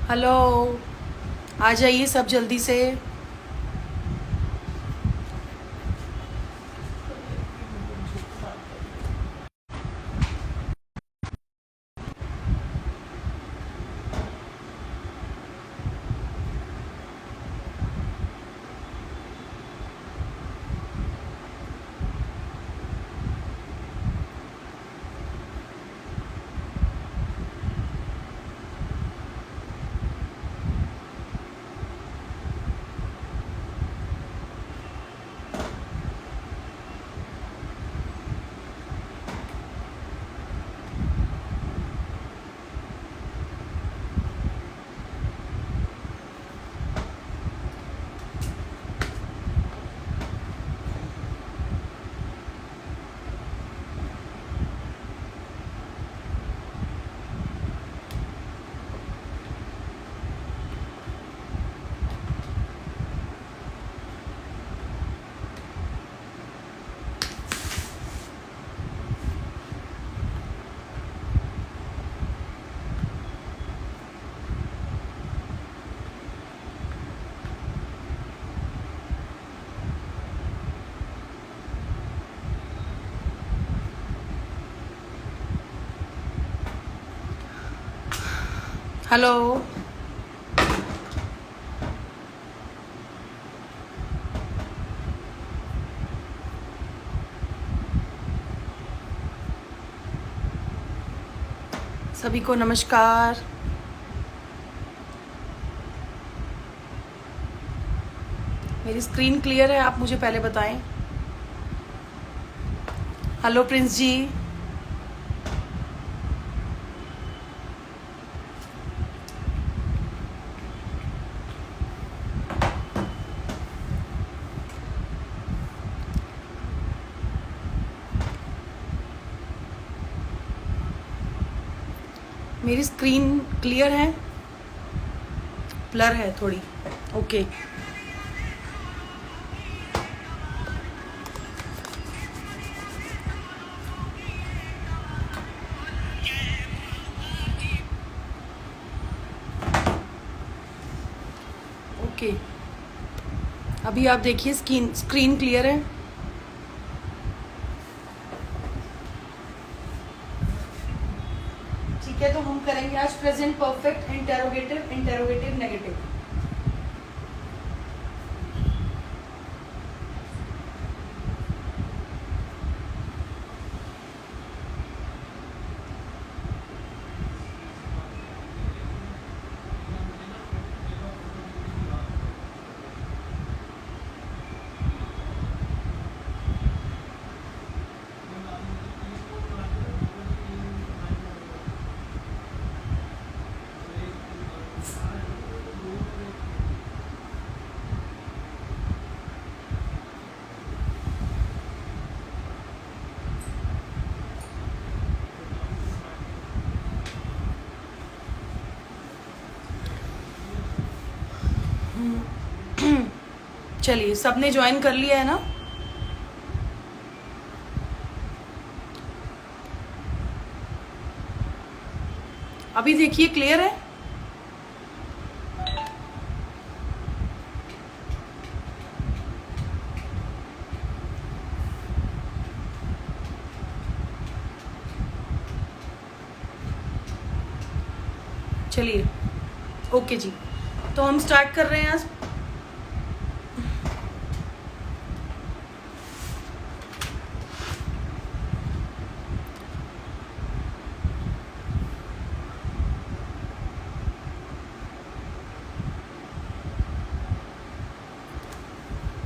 Hello, आ जाइए सब जल्दी से। हेलो, सभी को नमस्कार। मेरी स्क्रीन क्लियर है? आप मुझे पहले बताएं। हेलो प्रिंस जी। मेरी स्क्रीन क्लियर है? ब्लर है थोड़ी। ओके। ओके, अभी आप देखिए स्क्रीन क्लियर है? ठीक है, तो हम करेंगे आज present perfect, interrogative, interrogative negative. चलिए, सबने ज्वाइन कर लिया है ना? अभी देखिए क्लियर है? चलिए, ओके जी, तो हम स्टार्ट कर रहे हैं आज।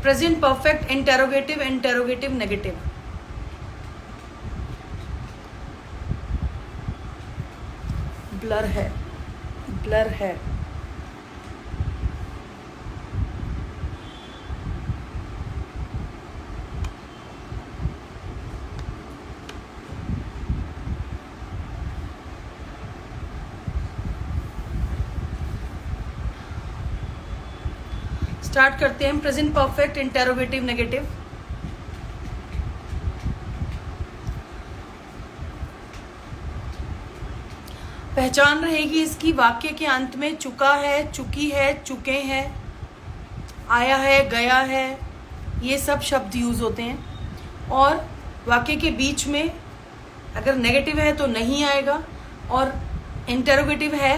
Present perfect, interrogative, interrogative negative. Blur है, ब्लर है। स्टार्ट करते हैं प्रेजेंट परफेक्ट, इंटेरोगेटिव नेगेटिव। पहचान रहेगी इसकी वाक्य के अंत में चुका है, चुकी है, चुके हैं, आया है, गया है, ये सब शब्द यूज होते हैं। और वाक्य के बीच में अगर नेगेटिव है तो नहीं आएगा, और इंटेरोगेटिव है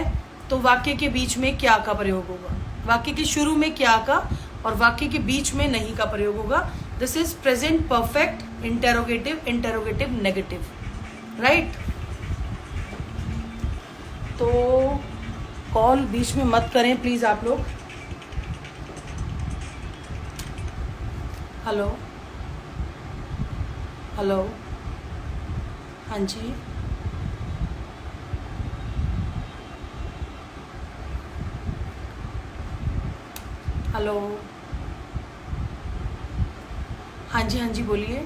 तो वाक्य के बीच में क्या का प्रयोग होगा। वाक्य के शुरू में क्या का और वाक्य के बीच में नहीं का प्रयोग होगा। This is present perfect, interrogative, interrogative negative, right. तो कॉल बीच में मत करें प्लीज आप लोग। हेलो हेलो, हाँ जी, हेलो, हाँ जी, हाँ जी बोलिए।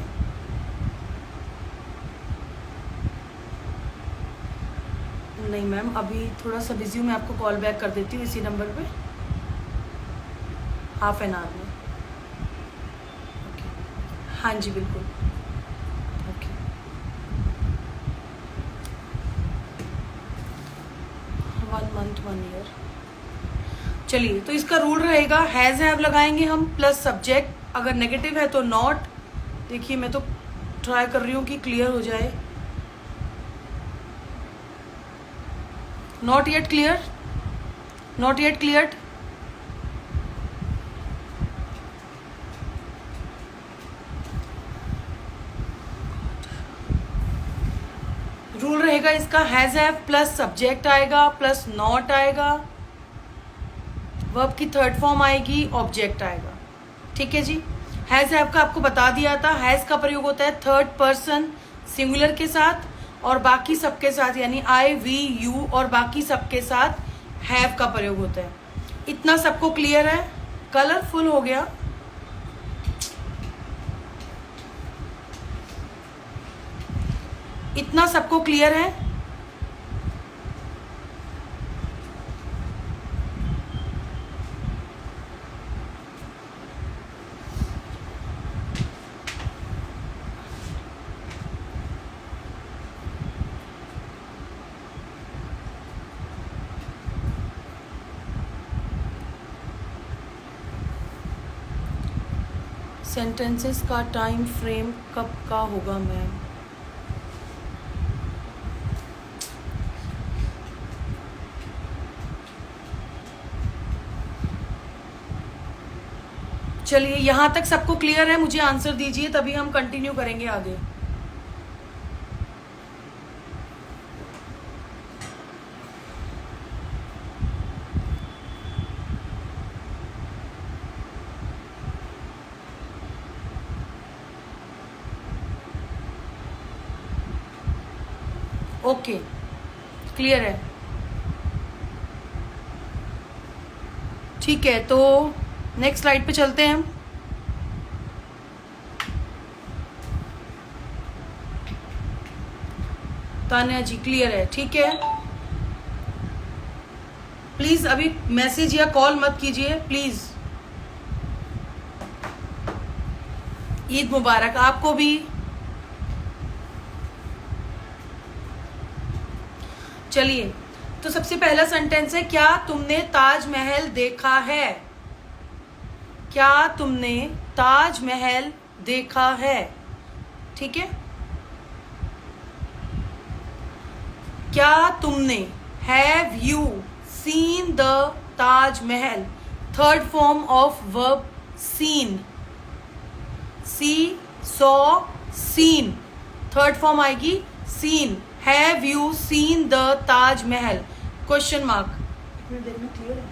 नहीं मैम, अभी थोड़ा सा बिजी हूँ, मैं आपको कॉल बैक कर देती हूँ इसी नंबर पे, हाफ एन आवर में। ओके, हाँ जी बिल्कुल, ओके। 1 month 1 year। चलिए, तो इसका रूल रहेगा हैज हैव लगाएंगे हम प्लस सब्जेक्ट, अगर नेगेटिव है तो नॉट। देखिए मैं तो ट्राई कर रही हूँ कि क्लियर हो जाए। Not yet clear, not yet clear. Rule रहेगा इसका हैज हैव प्लस सब्जेक्ट आएगा प्लस नॉट आएगा, वर्ब की थर्ड फॉर्म आएगी, ऑब्जेक्ट आएगा। ठीक है जी। हैज हैव का आपको बता दिया था, हैज का प्रयोग होता है थर्ड पर्सन सिंगुलर के साथ और बाकी सबके साथ, यानी आई, वी, यू और बाकी सबके साथ हैव का प्रयोग होता है। इतना सबको क्लियर है? कलरफुल हो गया। इतना सबको क्लियर है? सेंटेंसेस का टाइम फ्रेम कब का होगा मैम? चलिए, यहां तक सबको क्लियर है? मुझे आंसर दीजिए, तभी हम कंटिन्यू करेंगे आगे। ओके, क्लियर है? ठीक है, तो नेक्स्ट स्लाइड पे चलते हैं हम। तान्या जी क्लियर है? ठीक है, प्लीज अभी मैसेज या कॉल मत कीजिए प्लीज। ईद मुबारक आपको भी। चलिए, तो सबसे पहला सेंटेंस है, क्या तुमने ताजमहल देखा है? क्या तुमने ताजमहल देखा है? ठीक है, क्या तुमने, have you seen the Taj Mahal, third form of verb seen, see, saw, seen, third form आएगी seen. Have you seen the Taj Mahal, question mark. इतनी देर में क्लियर है?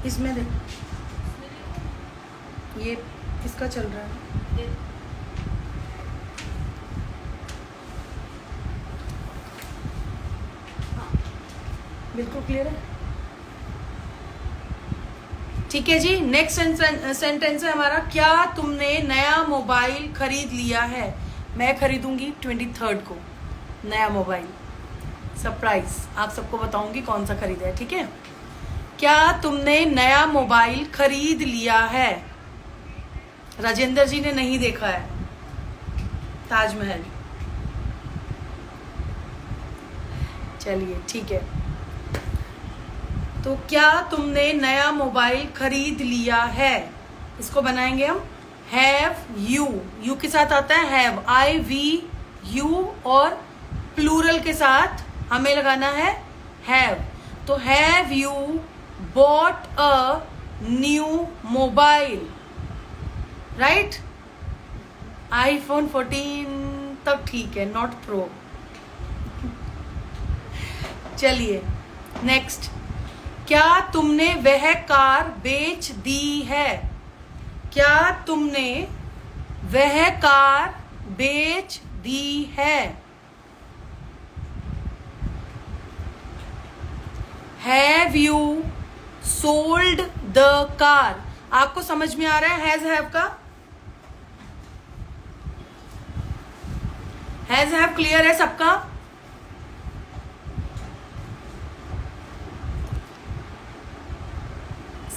इसमें देख, ये किसका चल रहा है? बिल्कुल क्लियर है? ठीक है जी। नेक्स्ट सेंटेंस है हमारा, क्या तुमने नया मोबाइल खरीद लिया है? मैं खरीदूंगी 23rd को नया मोबाइल, सरप्राइज आप सबको बताऊंगी कौन सा खरीदा है। ठीक है, क्या तुमने नया मोबाइल खरीद लिया है? राजेंद्र जी ने नहीं देखा है, ताजमहल। चलिए ठीक है। तो क्या तुमने नया मोबाइल खरीद लिया है? इसको बनाएंगे हम हैव यू। यू के साथ आता है हैव, IVU, और प्लूरल के साथ हमें लगाना है हैव। तो have you bought a new mobile, right? iPhone 14 तक ठीक है, नॉट प्रो। चलिए नेक्स्ट, क्या तुमने वह कार बेच दी है? क्या तुमने वह कार बेच दी है? Have you sold the car? आपको समझ में आ रहा है हैज हैव का? हैज हैव क्लियर है सबका?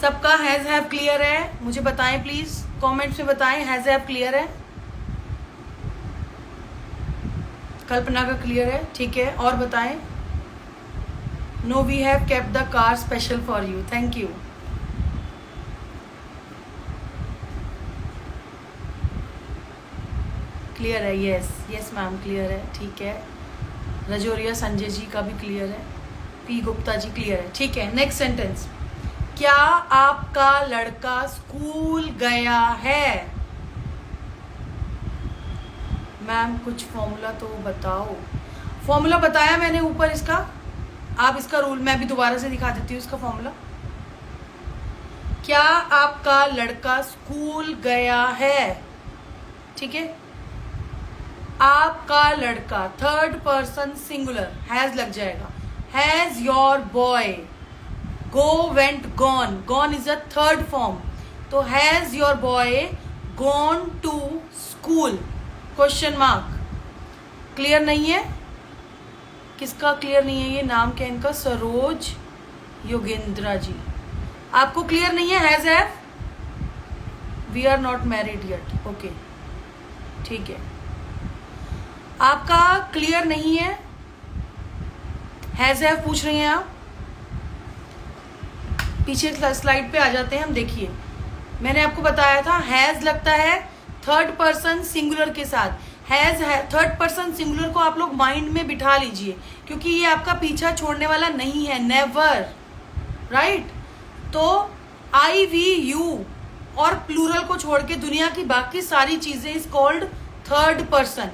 सबका हैज हैव क्लियर है? मुझे बताएं प्लीज, कमेंट्स में बताएं हैज हैव क्लियर है? कल्पना का क्लियर है, ठीक है। और बताएं। No, we have kept the car special for you, thank you. Clear है? यस यस मैम क्लियर है, ठीक है। रजोरिया संजय जी का भी क्लियर है, पी गुप्ता जी क्लियर है, ठीक है। नेक्स्ट सेंटेंस, क्या आपका लड़का स्कूल गया है? मैम कुछ फॉर्मूला तो बताओ। फॉर्मूला बताया मैंने ऊपर इसका, आप इसका रूल मैं भी दोबारा से दिखा देती हूँ इसका फॉर्मूला। क्या आपका लड़का स्कूल गया है? ठीक है। आपका लड़का, थर्ड पर्सन सिंगुलर, हैज लग जाएगा। Has your boy, go went gone, gone is a third form, तो has your boy gone to school? Question mark. Clear नहीं है? किसका क्लियर नहीं है? ये नाम क्या इनका? सरोज योगेंद्रा जी। आपको क्लियर नहीं है has have? We are not married yet, okay ठीक है। आपका क्लियर नहीं है हैज हैव पूछ रही हैं आप? पीछे स्लाइड पे आ जाते हैं हम। देखिए मैंने आपको बताया था हैज लगता है थर्ड पर्सन सिंगुलर के साथ। हैज है थर्ड पर्सन सिंगुलर को आप लोग माइंड में बिठा लीजिए, क्योंकि ये आपका पीछा छोड़ने वाला नहीं है, नेवर, राइट? तो IVU और प्लूरल को छोड़ के दुनिया की बाकी सारी चीजें इज कॉल्ड थर्ड पर्सन,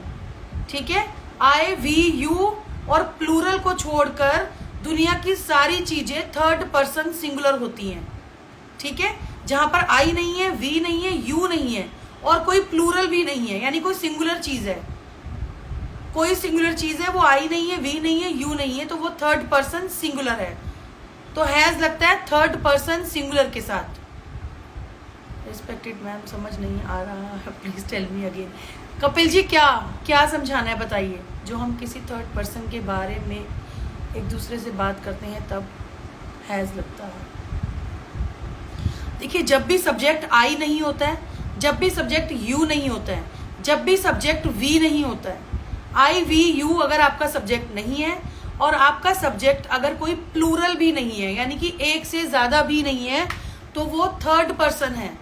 ठीक है। IVU और प्लूरल को छोड़कर दुनिया की सारी चीजें थर्ड पर्सन सिंगुलर होती हैं, ठीक है। जहां पर I नहीं है, V नहीं है, U नहीं है और कोई प्लूरल भी नहीं है, यानी कोई सिंगुलर चीज है, कोई सिंगुलर चीज है, वो I नहीं है, V नहीं है, U नहीं है, तो वो थर्ड पर्सन सिंगुलर है। तो हैज लगता है थर्ड पर्सन सिंगुलर के साथ। रिस्पेक्टेड मैम समझ नहीं आ रहा है, please tell me again. Kapil ji क्या समझाना है बताइए। जो हम किसी थर्ड पर्सन के बारे में एक दूसरे से बात करते हैं तब हैज लगता है। देखिए जब भी सब्जेक्ट I नहीं होता है, जब भी सब्जेक्ट U नहीं होता है, जब भी सब्जेक्ट V नहीं होता है, IVU अगर आपका सब्जेक्ट नहीं है और आपका सब्जेक्ट अगर कोई प्लूरल भी नहीं है, यानी कि एक से ज्यादा भी नहीं है, तो वो थर्ड पर्सन है,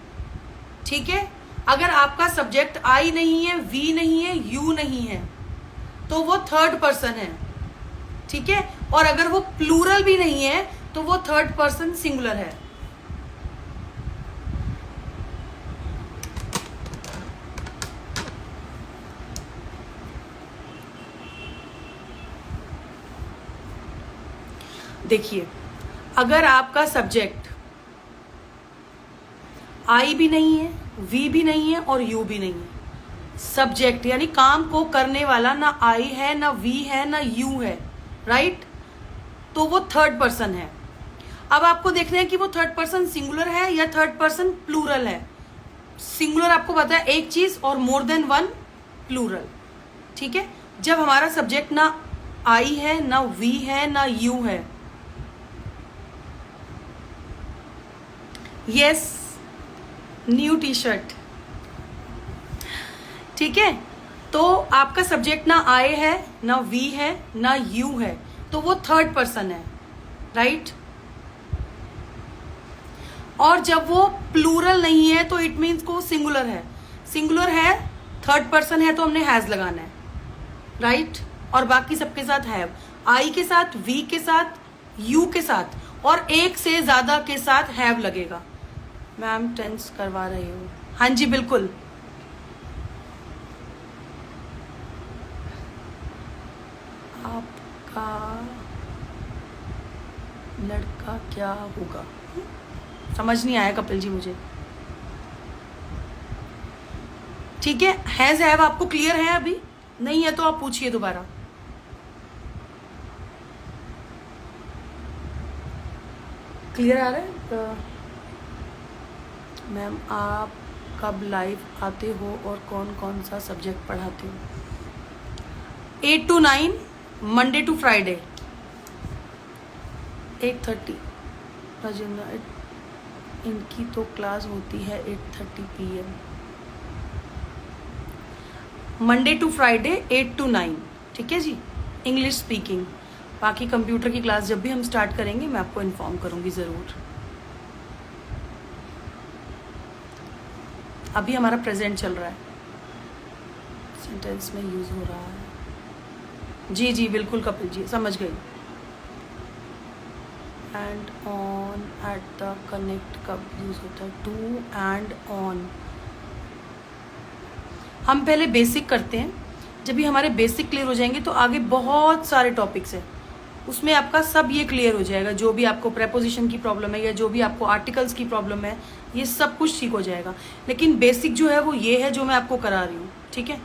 ठीक है। अगर आपका सब्जेक्ट I नहीं है, V नहीं है, U नहीं है, तो वो थर्ड पर्सन है, ठीक है। और अगर वो प्लूरल भी नहीं है तो वो थर्ड पर्सन सिंगुलर है। देखिए अगर आपका सब्जेक्ट I भी नहीं है, V भी नहीं है और U भी नहीं है, सब्जेक्ट यानी काम को करने वाला ना I है, ना V है, ना U है, राइट? तो वो थर्ड पर्सन है। अब आपको देखना है कि वो थर्ड पर्सन सिंगुलर है या थर्ड पर्सन प्लूरल है। सिंगुलर आपको पता है एक चीज और मोर देन वन प्लूरल, ठीक है। जब हमारा सब्जेक्ट ना I है, ना V है, ना U है। यस, न्यू टी शर्ट, ठीक है। तो आपका सब्जेक्ट ना आई है, ना वी है, ना यू है, तो वो थर्ड पर्सन है, राइट। और जब वो प्लूरल नहीं है तो इट मीन्स को सिंगुलर है। सिंगुलर है, थर्ड पर्सन है, तो हमने हैज लगाना है, राइट। और बाकी सबके साथ हैव, आई के साथ, वी के साथ, यू के साथ और एक से ज्यादा के साथ हैव लगेगा। मैम टेंस करवा रही हूँ, हाँ जी बिल्कुल। आपका लड़का क्या होगा, समझ नहीं आया कपिल जी मुझे। ठीक है, हैज हैव आपको क्लियर है? अभी नहीं है तो आप पूछिए दोबारा। क्लियर आ रहा है? मैम आप कब लाइव आते हो और कौन कौन सा सब्जेक्ट पढ़ाते हो? 8 to 9 Monday to Friday, 8:30। Rajendra इनकी तो क्लास होती है 8:30 PM, Monday to Friday 8 to 9, ठीक है जी, इंग्लिश स्पीकिंग। बाकी कंप्यूटर की क्लास जब भी हम स्टार्ट करेंगे मैं आपको इन्फॉर्म करूंगी ज़रूर। अभी हमारा प्रेजेंट चल रहा है, सेंटेंस में यूज़ हो रहा है। जी जी बिल्कुल कपिल जी, समझ गई। And on, at the, connect कब यूज़ होता है? To and on. हम पहले बेसिक करते हैं, जब भी हमारे बेसिक क्लियर हो जाएंगे तो आगे बहुत सारे टॉपिक्स हैं, उसमें आपका सब ये क्लियर हो जाएगा। जो भी आपको प्रेपोजिशन की प्रॉब्लम है या जो भी आपको आर्टिकल्स की प्रॉब्लम है, ये सब कुछ ठीक हो जाएगा। लेकिन बेसिक जो है वो ये है जो मैं आपको करा रही हूँ, ठीक है।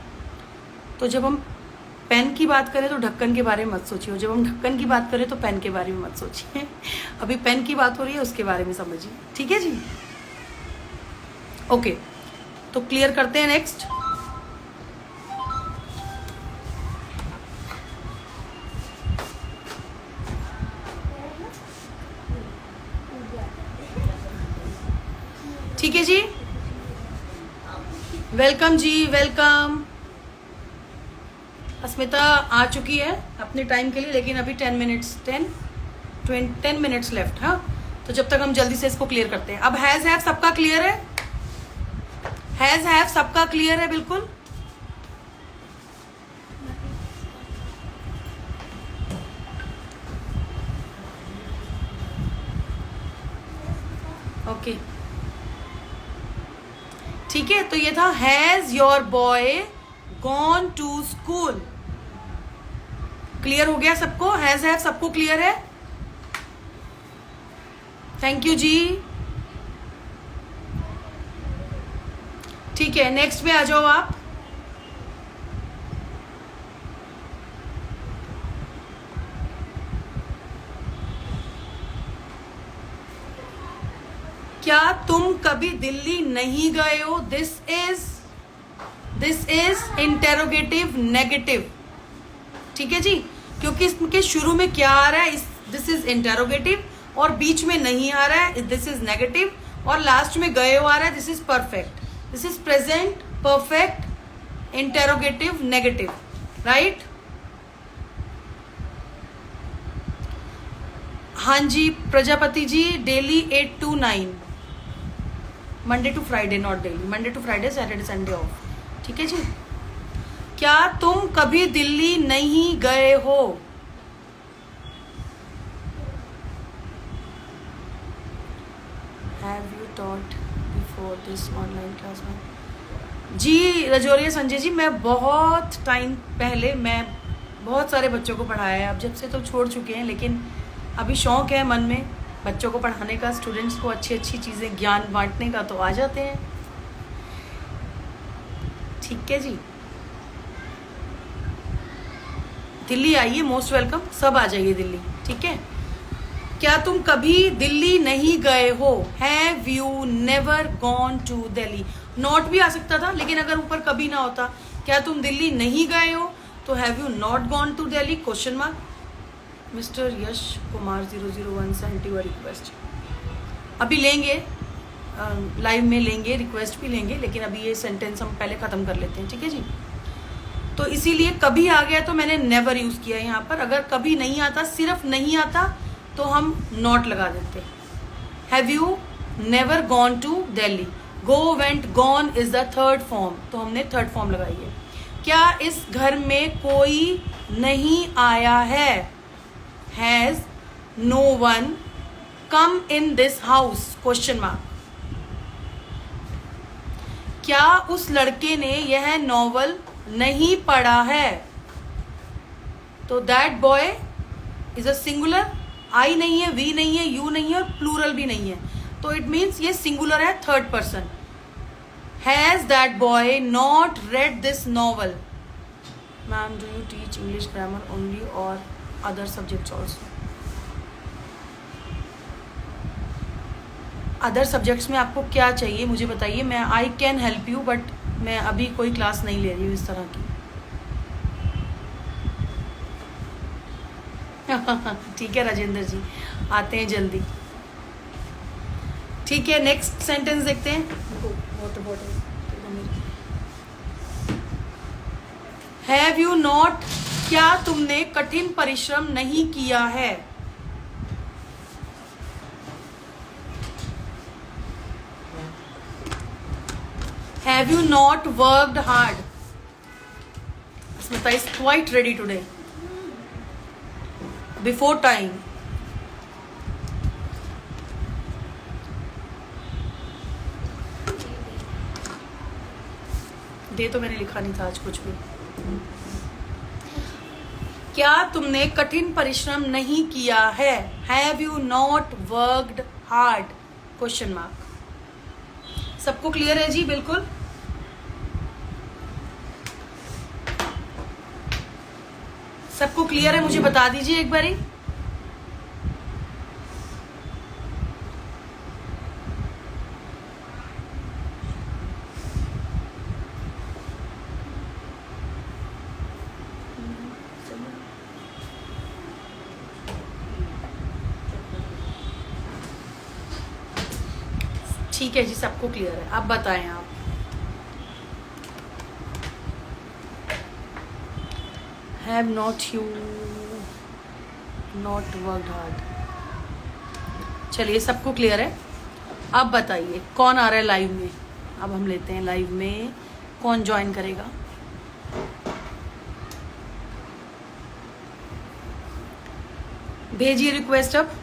तो जब हम पेन की बात करें तो ढक्कन के बारे में मत सोचिए, जब हम ढक्कन की बात करें तो पेन के बारे में मत सोचिए। अभी पेन की बात हो रही है, उसके बारे में समझिए, ठीक है जी। ओके, तो क्लियर करते हैं नेक्स्ट। ठीक है जी, वेलकम जी, वेलकम। अस्मिता आ चुकी है अपने टाइम के लिए, लेकिन अभी 10 मिनट्स लेफ्ट। हाँ, तो जब तक हम जल्दी से इसको क्लियर करते हैं। अब हैज हैव सबका क्लियर है? हैज हैव सबका क्लियर है बिल्कुल? ओके, ठीक है। तो ये था has your boy gone to school. Clear हो गया सबको? हैज हैव सबको क्लियर है? थैंक यू जी। ठीक है, नेक्स्ट में आ जाओ आप। क्या तुम कभी दिल्ली नहीं गए हो? दिस इज इंटेरोगेटिव नेगेटिव, ठीक है जी, क्योंकि इसके शुरू में क्या आ रहा है? दिस इज इंटेरोगेटिव, और बीच में नहीं आ रहा है, दिस इज नेगेटिव, और लास्ट में गए हो आ रहा है, this is perfect. This is present perfect interrogative negative, right. हाँ जी Prajapati ji, daily 8 to 9, Monday to Friday, not daily, Monday to Friday, Saturday Sunday off, ठीक है जी। क्या तुम कभी दिल्ली नहीं गए हो? Have you taught before this online class में? जी रजौरिया संजय जी, मैं बहुत टाइम पहले मैं बहुत सारे बच्चों को पढ़ाया है। अब जब से तो छोड़ चुके हैं, लेकिन अभी शौक है मन में बच्चों को पढ़ाने का, स्टूडेंट्स को अच्छी अच्छी चीज़ें ज्ञान बांटने का, तो आ जाते हैं, ठीक है जी। दिल्ली आइए, मोस्ट वेलकम, सब आ जाइए दिल्ली, ठीक है। क्या तुम कभी दिल्ली नहीं गए हो? Have you never gone to Delhi? Not भी आ सकता था, लेकिन अगर ऊपर कभी ना होता, क्या तुम दिल्ली नहीं गए हो, तो have you not gone to Delhi, question mark. Mister Yash Kumar 001 send you request. अभी लेंगे, लाइव में लेंगे, रिक्वेस्ट भी लेंगे, लेकिन अभी ये सेंटेंस हम पहले ख़त्म कर लेते हैं, ठीक है जी। तो इसीलिए कभी आ गया तो मैंने नेवर यूज किया यहाँ पर। अगर कभी नहीं आता, सिर्फ नहीं आता, तो हम नॉट लगा देते। Have you never gone to Delhi? Go, went, gone is the third form, तो हमने थर्ड फॉर्म लगाई है। क्या इस घर में कोई नहीं आया है? Has no one come in this house? Question mark. क्या उस लड़के ने यह नॉवल नहीं पढ़ा है? तो that boy is a singular. I नहीं है, वी नहीं है, यू नहीं है और प्लूरल भी नहीं है, तो इट मीन्स ये सिंगुलर है, third person. Has that boy not read this novel? Ma'am, do you teach English grammar only और other subjects also? Other subjects में आपको क्या चाहिए मुझे बताइए, मैं I can help you, but मैं अभी कोई क्लास नहीं ले रही हूँ इस तरह की। ठीक है राजेंद्र जी, आते हैं जल्दी। ठीक है, नेक्स्ट सेंटेंस देखते हैं। Water bottle. Have you not, क्या तुमने कठिन परिश्रम नहीं किया है? Have you not worked hard? Smita is quite ready today, before time. Day तो मैंने लिखा नहीं था आज कुछ भी। क्या तुमने कठिन परिश्रम नहीं किया है? Have you not worked hard? Question mark. सबको क्लियर है जी? बिल्कुल। सबको क्लियर है? मुझे बता दीजिए एक बारी। ठीक है जी, सबको क्लियर है। अब बताएं आप। Have not you not worked hard? चलिए, सबको क्लियर है। अब बताइए कौन आ रहा है लाइव में? अब हम लेते हैं लाइव में कौन ज्वाइन करेगा। भेजिए रिक्वेस्ट अब।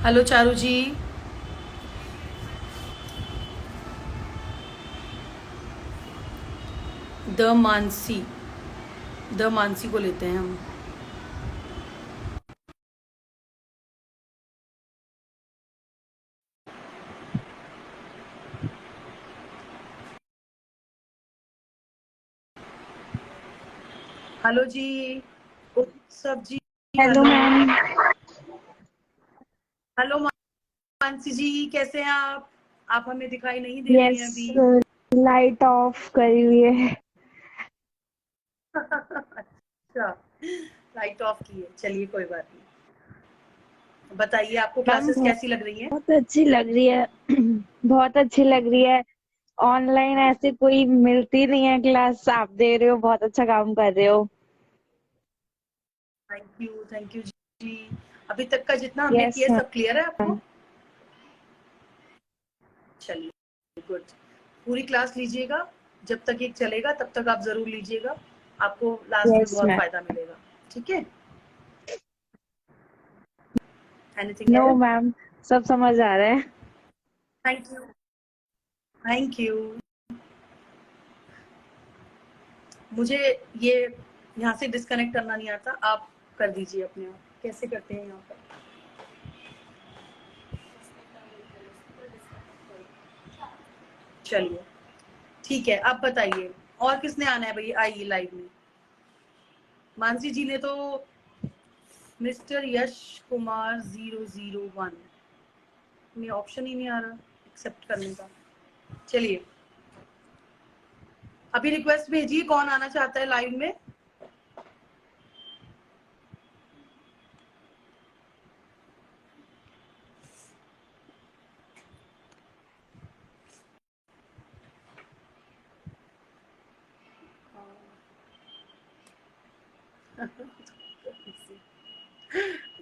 हेलो चारू जी। द मानसी को लेते हैं हम। हेलो जी, Utsav ji. Hello ma'am. Hello Mansi ji, कैसे हैं आप? आप हमें दिखाई नहीं दे रही हैं यस, अभी। लाइट ऑफ करी हुई है। अच्छा, लाइट ऑफ की है। चलिए, कोई बात नहीं। बताइए आपको मैम क्लासेस कैसी लग रही हैं? बहुत अच्छी लग रही है। बहुत अच्छी लग रही है। ऑनलाइन ऐसे कोई मिलती नहीं है क्लास, आप दे रहे हो, बहुत अच्छा काम कर रहे हो। थैंक यू जी। अभी तक का जितना हमने यस किया मैम। सब क्लियर है आपको? चलिए, गुड। पूरी क्लास लीजिएगा, जब तक ये चलेगा तब तक आप जरूर लीजिएगा, आपको लास्ट में यस बहुत मैम। फायदा मिलेगा। ठीक है? Anything no else? मैम, सब समझ आ रहा है। Thank you. Thank you. मुझे ये यहाँ से डिस्कनेक्ट करना नहीं आता, आप कर दीजिए अपने आप। कैसे करते हैं यहाँ पर? चलिए, ठीक है। अब बताइए और किसने आना है भाई? आइए लाइव में। मानसी जी ने तो मिस्टर यश कुमार 001 में ऑप्शन ही नहीं आ रहा एक्सेप्ट करने का। चलिए, अभी रिक्वेस्ट भेजिए कौन आना चाहता है लाइव में।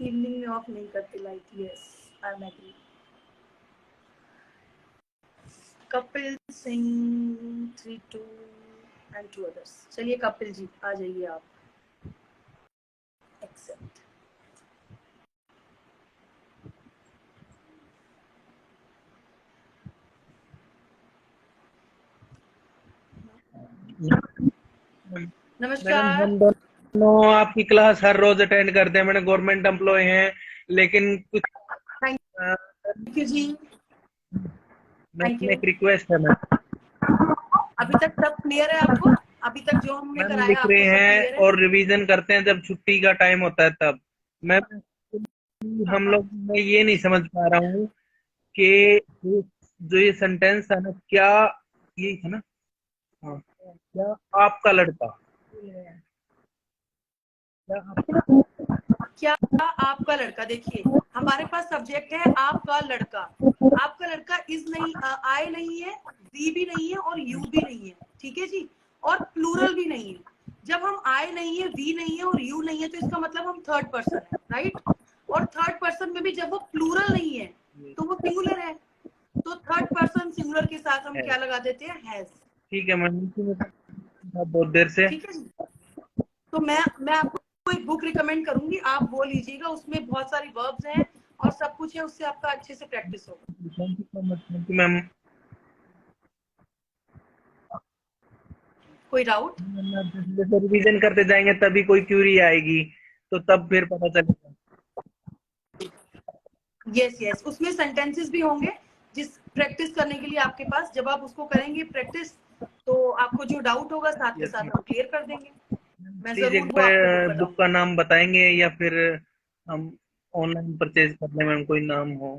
इवनिंग में ऑफ नहीं करते light, yes I am agree. Kapil Singh 32 and 2 others. चलिए कपिल जी आ जाइए आप, एक्सेप्ट। मैडम नमस्कार। हम दोनों आपकी क्लास हर रोज अटेंड करते हैं। मैंने गवर्नमेंट एम्प्लॉय हैं, लेकिन कुछ थैंक यू जी, थैंक मैम यू। एक रिक्वेस्ट है मैम। अभी तक सब क्लियर है आपको? अभी तक जो हमने मैम कराया लिख रहे आपको सब क्लियर हैं है? और रिवीजन करते हैं जब छुट्टी का टाइम होता है तब। मैम हम लोग, मैं ये नहीं समझ पा रहा हूँ कि जो ये सेंटेंस है ना, क्या ये है ना, हाँ, क्या आपका लड़का, क्या क्या आपका लड़का? देखिए हमारे पास सब्जेक्ट है आपका लड़का। आपका लड़का इज नहीं, आई नहीं है, वी भी नहीं है और यू भी नहीं है, ठीक है जी, और प्लूरल भी नहीं है। जब हम आई नहीं है, वी नहीं है और यू नहीं है तो इसका मतलब हम थर्ड पर्सन है, राइट? और थर्ड पर्सन में भी जब वो प्लूरल नहीं है तो वो सिंगुलर है, तो थर्ड पर्सन सिंगुलर के साथ हम है? क्या लगा देते हैं? हैज। ठीक है मैम, बहुत देर से। ठीक है जी। तो मैं आपको एक बुक रिकमेंड करूंगी, आप वो लीजिएगा, उसमें बहुत सारी वर्ब्स हैं और सब कुछ है, उससे आपका अच्छे से प्रैक्टिस होगा। Thank you so much, thank you ma'am. कोई डाउट? जैसे रिवीजन करते जाएंगे तभी कोई क्यूरी आएगी, तो तब फिर पता चलेगा। यस यस, उसमें सेंटेंसेस भी होंगे जिस प्रैक्टिस करने के लिए आपके पास, जब आप उसको करेंगे प्रैक्टिस तो आपको जो डाउट होगा साथ के यस साथ मैम। हम क्लियर कर देंगे। मैं प्लीज एक जरूर वो आपको बुक बार बुक बताऊंगी। का नाम बताएंगे या फिर हम ऑनलाइन परचेज करने में कोई नाम हो?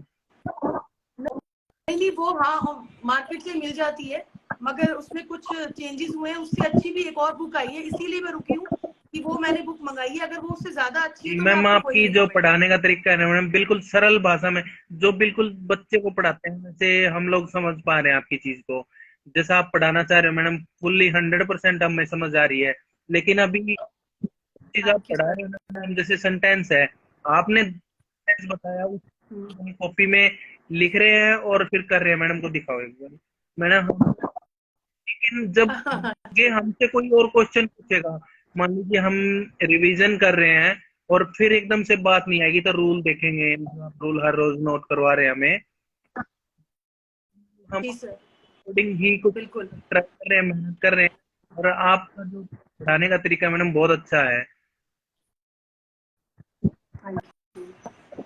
नहीं नहीं, वो हाँ मार्केट से मिल जाती है, मगर उसमें कुछ चेंजेस हुए हैं, उससे अच्छी भी एक और बुक आई है, इसीलिए मैं रुकी हूँ कि वो मैंने बुक मंगाई है। अगर वो उससे ज्यादा अच्छी है तो मैं मैम आपको वही आपकी जो रिकमेंड पढ़ाने करूंगी। का तरीका है ना मैम, बिल्कुल सरल भाषा में, जो बिल्कुल बच्चे को पढ़ाते हैं वैसे हम लोग समझ पा रहे हैं आपकी चीज को। जैसा आप पढ़ाना चाह रहे हो मैडम, फुल्ली 100% हमें समझ आ रही है। लेकिन अभी चीज आप थैंक यू पढ़ा सर। रहे हो ना मैम, जैसे सेंटेंस है, आपने सेंटेंस बताया, उस कॉपी में लिख रहे हैं और फिर कर रहे हैं। मैडम को दिखाओ एक बार। मैडम लेकिन जब ये हमसे कोई और क्वेश्चन पूछेगा, मान लीजिए हम रिवीजन कर रहे हैं और फिर एकदम से बात नहीं आएगी, तो रूल देखेंगे, जो आप रूल हर रोज नोट करवा रहे हैं हमें, हम जी सर, कोडिंग ही कुछ बिल्कुल। ट्राई कर रहे हैं, मेहनत कर रहे हैं। और आपका जो पढ़ाने का तरीका मैडम बहुत अच्छा है।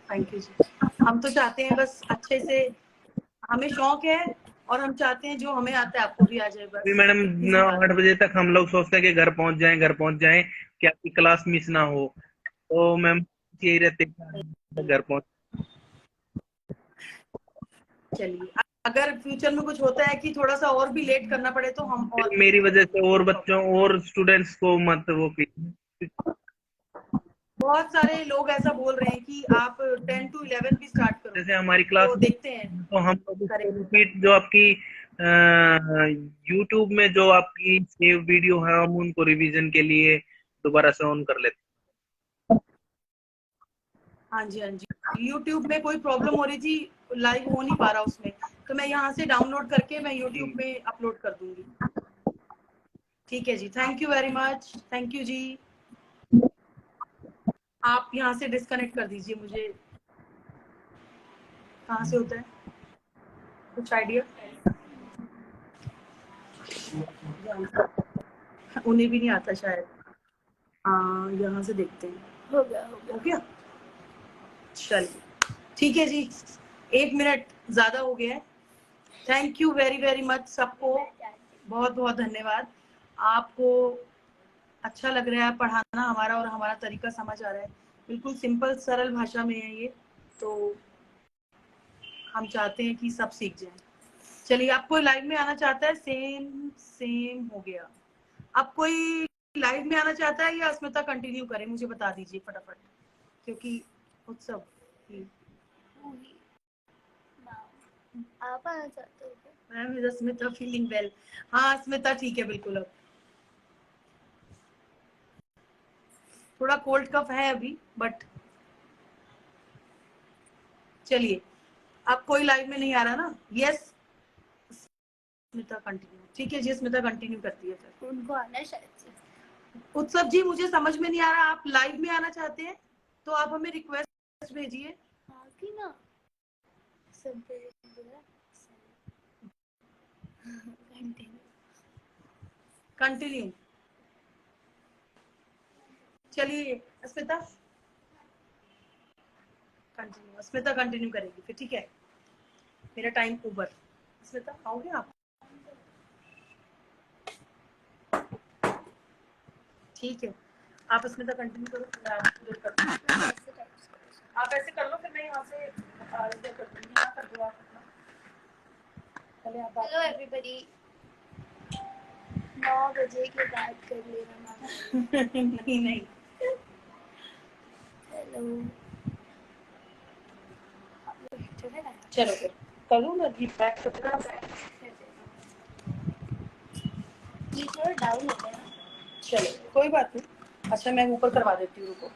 थैंक यू जी। हम तो चाहते हैं बस अच्छे से, हमें शौक है और हम चाहते हैं जो हमें आता है आपको भी आ जाए, अभी बस मैडम इतनी सी 9 बात 8 है। बजे तक हम लोग सोचते हैं कि घर पहुंच जाएं, घर पहुंच जाएं, कि आपकी क्लास मिस ना हो। तो मैम यही रहते हैं घर पहुंच। चलिए, अगर फ्यूचर में कुछ होता है कि थोड़ा सा और भी लेट करना पड़े तो हम और फिर भी मेरी करेंगे, वजह से और नो बच्चों प्रॉब्लम। और स्टूडेंट्स को मत वो कीजिए। बहुत सारे लोग ऐसा बोल रहे हैं कि आप 10 to 11 भी स्टार्ट करो, जैसे हमारी क्लास तो में, देखते हैं, तो हम लोग इसको करेंगे। रिपीट, जो आपकी यूट्यूब में जो आपकी सेव वीडियो है, हम उनको रिवीजन के लिए दोबारा से ऑन कर लेते हाँ जी हाँ जी, यूट्यूब में कोई प्रॉब्लम हो रही थी, लाइव हो नहीं पा रहा उसमें, तो मैं यहाँ से डाउनलोड करके मैं हैं यूट्यूब जी। में अपलोड कर दूंगी। ठीक है जी, thank you very much, thank you जी। आप यहाँ से डिस्कनेक्ट कर दीजिए, मुझे कहाँ से होता है कुछ आइडिया? उन्हें भी नहीं आता शायद। यहाँ से देखते हैं, हो गया हो गया। चलिए ठीक है जी, 1 मिनट ज्यादा हो गया है। Thank you very very much सबको, बहुत बहुत धन्यवाद। आपको अच्छा लग रहा है पढ़ाना हमारा और हमारा तरीका समझ आ रहा है, बिल्कुल सिंपल सरल भाषा में है ये, तो हम चाहते हैं कि सब सीख जाएं। चलिए, आप कोई लाइव में आना चाहता है? सेम सेम हो गया। अब कोई लाइव में आना चाहता है या अस्मिता कंटिन्यू करें? मुझे बता दीजिए फटाफट, क्योंकि उत्सव आप आना चाहते हो क्या? Ma'am is Asmita feeling well? हाँ अस्मिता ठीक है बिल्कुल। अब थोड़ा कोल्ड कफ है अभी, बट चलिए। अब कोई लाइव में नहीं आ रहा ना? यस स्मिता कंटिन्यू, ठीक है जी, स्मिता कंटिन्यू करती है फिर। उनको आना है शायद से। उत्सव जी मुझे समझ में नहीं आ रहा, आप लाइव में आना चाहते हैं तो आप हमें रिक्वेस्ट भेजिए। आगे ना सब कंटिन्यू। चलिए स्मिता कंटिन्यू, स्मिता कंटिन्यू करेगी फिर, ठीक है? मेरा टाइम ओवर। स्मिता आओगे आप? ठीक है, आप स्मिता कंटिन्यू करो, फिर मैं आपको करती हूँ। आप ऐसे कर लो, फिर मैं यहाँ से इधर कर दूँगी, यहाँ कर दो आप अपना। पहले आप बात हेलो एवरीबॉडी, 9 बजे के बाद कर लेना मैम। नहीं हेलो चलो फिर कर लूँ मैं ये बैक कर, ये थोड़ा डाउन हो गया। चलो कोई बात नहीं। अच्छा मैं ऊपर करवा देती हूँ, रुको।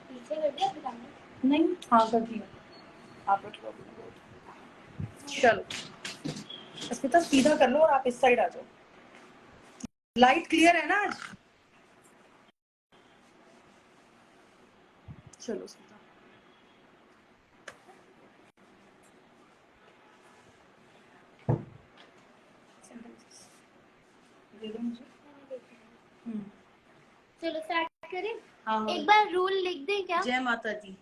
पीछे कर दिया आपने? नहीं, हाँ कर दिया। आप रख लो। चलो अस्मिता सीधा कर लो और आप इस साइड आ जाओ। लाइट क्लियर है ना आज? चलो सीधा दे दो मुझे। चलो स्टार्ट करें। हाँ एक बार रूल लिख दें क्या? जय माता दी।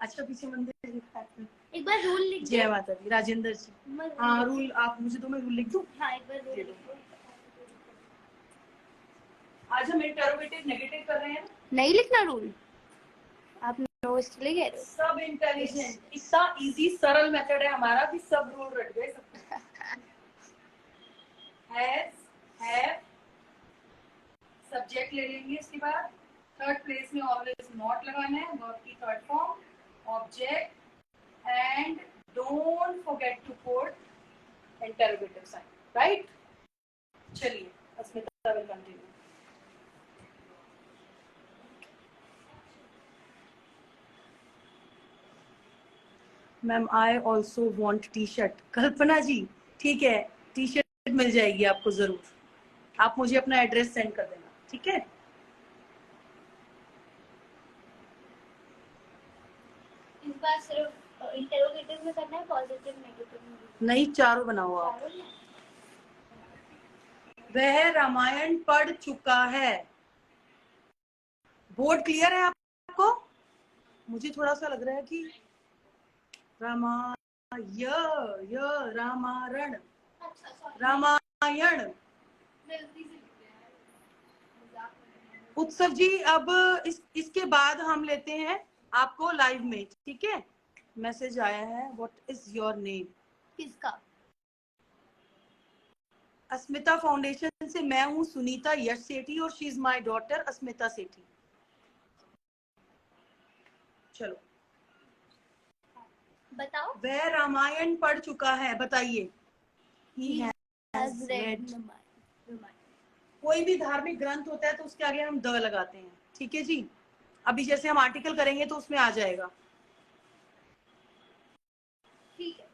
अच्छा पीछे मंदिर लिखा है। एक बार रूल लिख दें। जय माता दी। राजेंद्र जी। हाँ रूल आप मुझे दो, मैं रूल लिख दूं। हाँ एक बार रूल दे दो। लिख दो। आज हम इंटरोगेटिव नेगेटिव कर रहे हैं। नहीं लिखना रूल, आप नो इसलिए कह रहे हो। सब इंटेलिजेंट, इतना इजी सरल मेथड है हमारा कि सब रूल रट गए सब। हैज, हैव, सब्जेक्ट ले लेंगे, इसके बाद थर्ड प्लेस में ऑलवेज नॉट लगाना है, वर्ब की third form, object, and don't forget to put interrogative sign, right? चलिए Asmita will continue. Ma'am I also want T shirt. Kalpana ji ठीक है, टी शर्ट मिल जाएगी आपको जरूर। आप मुझे अपना एड्रेस सेंड कर देना, ठीक है? इस बार सिर्फ इंटरोगेटिव में करना है, पॉजिटिव नेगेटिव में नहीं, चारों बनाओ आप। वह रामायण पढ़ चुका है। बोर्ड क्लियर है आपको? मुझे थोड़ा सा लग रहा है कि रामायण, रामायण। उत्सव जी अब इसके बाद हम लेते हैं आपको लाइव में, ठीक है? मैसेज आया है, व्हाट इज योर नेम? किसका? अस्मिता फाउंडेशन से मैं हूँ सुनीता यश सेठी और शी इज माय डॉटर अस्मिता सेठी। चलो बताओ। वह रामायण पढ़ चुका है, बताइए। He has read। कोई भी धार्मिक ग्रंथ होता है तो उसके आगे हम द लगाते हैं, ठीक है जी? अभी जैसे हम आर्टिकल करेंगे तो उसमें आ जाएगा। ठीक है।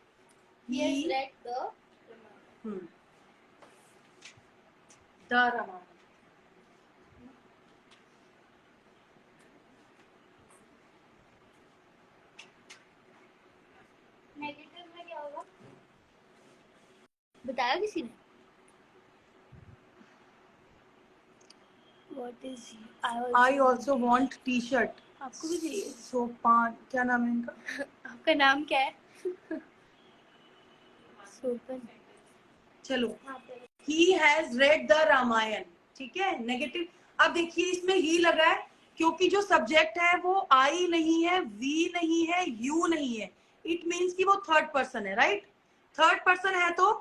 He has read the Ramayana. Negative में क्या होगा बताया किसी ने? What is I also want T-shirt. आपको भी चाहिए? सोपान, क्या नाम है इनका? आपका नाम क्या है? सोपन। चलो he has read the Ramayana, ठीक है? नेगेटिव। अब देखिए इसमें ही लगा है क्योंकि जो सब्जेक्ट है वो आई नहीं है, वी नहीं है, यू नहीं है। इट मीन्स कि वो थर्ड पर्सन है, राइट? थर्ड पर्सन है तो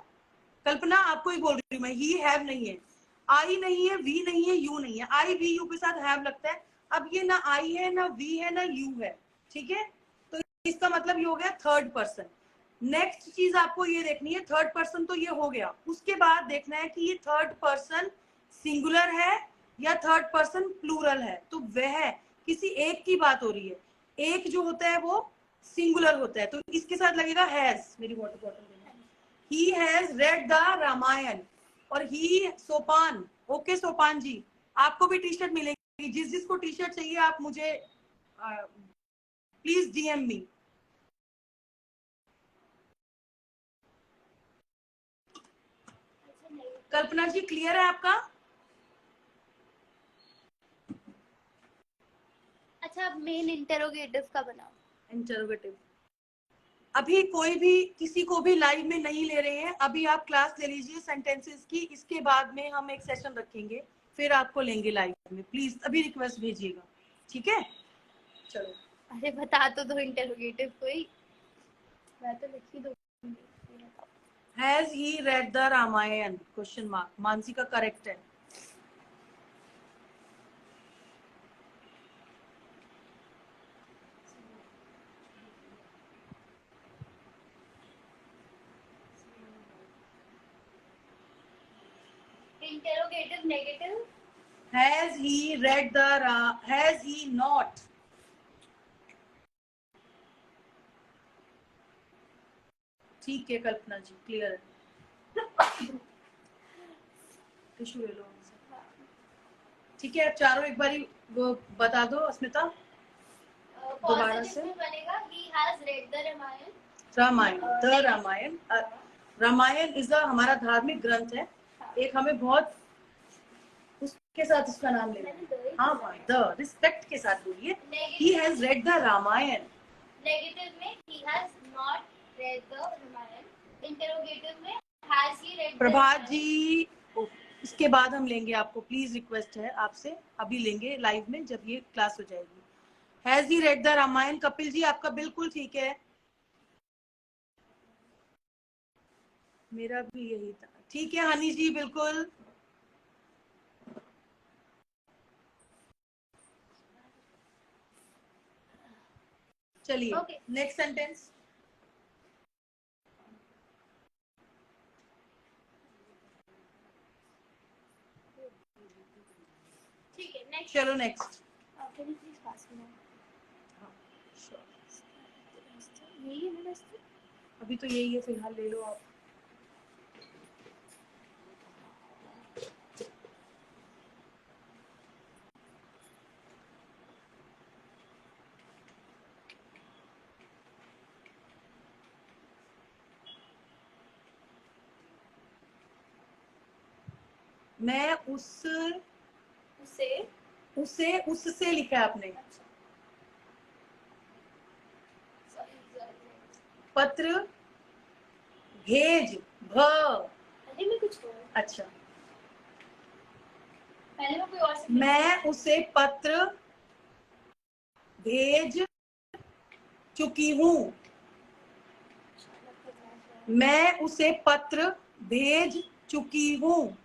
कल्पना आपको ही बोल रही हूँ मैं, ही हैव नहीं है, आई नहीं है, वी नहीं है, यू नहीं है। आई वी यू के साथ हैव लगता है। अब ये ना आई है, ना वी है, ना यू है, ठीक है? तो इसका मतलब ये हो गया थर्ड पर्सन। नेक्स्ट चीज आपको ये देखनी है, थर्ड पर्सन तो ये हो गया, उसके बाद देखना है कि ये थर्ड पर्सन सिंगुलर है या थर्ड पर्सन प्लूरल है, तो वह किसी एक की बात हो रही है। एक जो होता है वो सिंगुलर होता है, तो इसके साथ लगेगा हैज। मेरी वाटर बॉटल देना। He has read the Ramayana और ही सोपान। ओके सोपान जी, आपको भी टी शर्ट मिलेगी। जिस जिसको टी शर्ट चाहिए आप मुझे please DM me. Kalpana ji clear है आपका? अच्छा, अब मेन इंटेरोगेटिव का बनाओ। इंटरोगेटिव अभी कोई भी किसी को भी लाइव में नहीं ले रहे हैं, अभी आप क्लास ले लीजिए सेंटेंसेस की, इसके बाद में हम एक सेशन रखेंगे, फिर आपको लेंगे लाइव में। प्लीज अभी रिक्वेस्ट भेजिएगा, ठीक है? चलो अरे बता तो दो इंटेरोगेटिव कोई, मैं तो लिख ही दूंगी। Has he read the Ramayana? Question mark. Mansi का करेक्ट है। Interrogative negative. Has he read the has he not? ठीक है कल्पना जी, क्लियर है। टिश्यू ले लो। ठीक है, आप चारों एक बारी वो बता दो अस्मिता दोबारा से। बनेगा he has read the Ramayana. Ramayana, the Ramayana. Ramayana is हमारा धार्मिक ग्रंथ है। एक हमें बहुत उसके साथ उसका नाम लेना है। हाँ हाँ, द रिस्पेक्ट के साथ बोलिए। He has read the Ramayan. Negative में he has not read the Ramayan. Interrogative में has he read. Prabhat ji इसके बाद हम लेंगे आपको, प्लीज रिक्वेस्ट है आपसे, अभी लेंगे लाइव में जब ये क्लास हो जाएगी। Has he read the Ramayan? Kapil ji आपका बिल्कुल ठीक है, मेरा भी यही था। ठीक है हनी जी, बिल्कुल। चलिए नेक्स्ट सेंटेंस। ठीक है नेक्स्ट। चलो next. Can you please pass me now? यही है ना रास्ता? अभी तो यही है फिलहाल, ले लो आप। मैं उसे उससे लिखा है आपने। पत्र भेज भ। अरे मैं कुछ और, अच्छा, पहले मैं कोई और से मैं उसे पत्र भेज चुकी हूँ। मैं उसे पत्र भेज चुकी हूँ।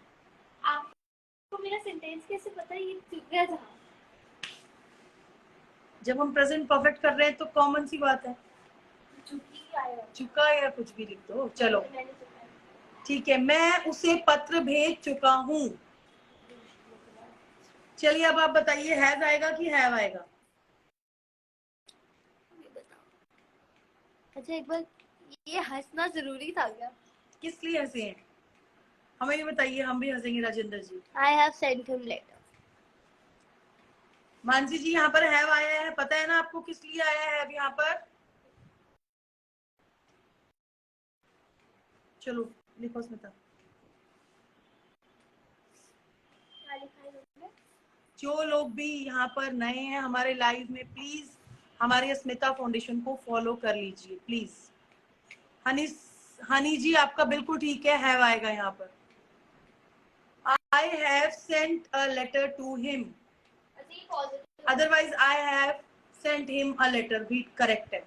आपको मेरा सेंटेंस कैसे पता है? ये चुक गया था। जब हम प्रेजेंट परफेक्ट कर रहे हैं तो कॉमन सी बात है, चुकी आया। चुका या कुछ भी लिख दो। चलो मैंने चुका है। ठीक है, मैं उसे पत्र भेज चुका हूँ। चलिए अब आप बताइए, हैज आएगा कि हैव आएगा? ये बताओ। अच्छा एक बार, ये हंसना जरूरी था क्या? किस लिए हंसे हैं हमें ये बताइए, हम भी हंसेंगे Rajendra ji. I have sent him letter. Mansi ji यहाँ पर हैव आया है, पता है ना आपको किस लिए आया है अब यहाँ पर? चलो लिखो स्मिता। जो लोग भी यहाँ पर नए हैं हमारे लाइव में, प्लीज हमारे स्मिता फाउंडेशन को फॉलो कर लीजिए प्लीज। हनी जी आपका बिल्कुल ठीक है, हैव आएगा यहाँ पर। I have sent a letter to him, otherwise I have sent him a letter भी करेक्ट है।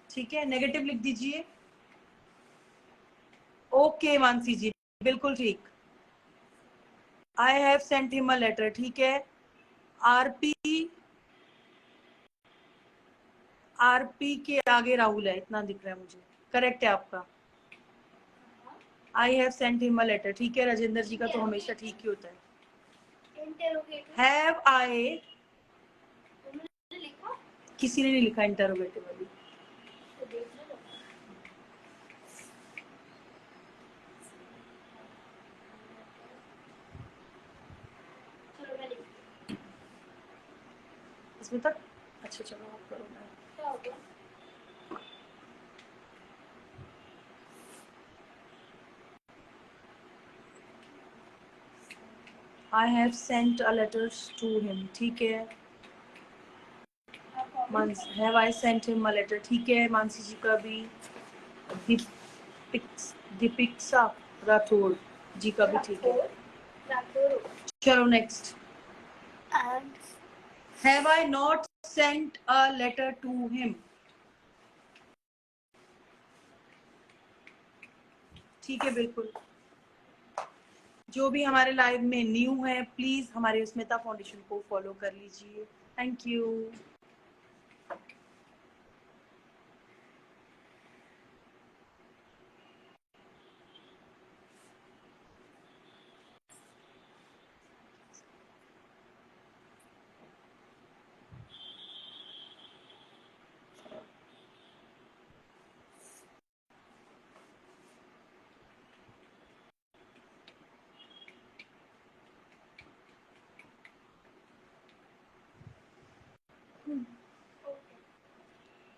ठीक है, नेगेटिव लिख दीजिए। ओके मानसी जी बिल्कुल ठीक। I have sent him a letter, ठीक है। आरपी के आगे राहुल है, इतना दिख रहा है मुझे। करेक्ट है आपका। I have sent him a letter, ठीक है। राजेंद्र जी का तो हमेशा ठीक ही होता है। इंटरोगेटिव हैव आई, तुमने लिखा किसी ने नहीं लिखा इंटरोगेटिव वाली। तो देख लो। चलो मैं लिखती हूँ। इसमें तक अच्छा चलो आप करो। मैं क्या हो गया? I have sent a letter to him, ठीक है। Have I sent him a letter, ठीक है। मानसी जी का भी। दीपिक्सा राठौर जी का भी ठीक है। राठौर चलो next. And have I not sent a letter to him, ठीक है बिल्कुल। जो भी हमारे लाइव में न्यू है प्लीज हमारे स्मिता फाउंडेशन को फॉलो कर लीजिए। Thank you.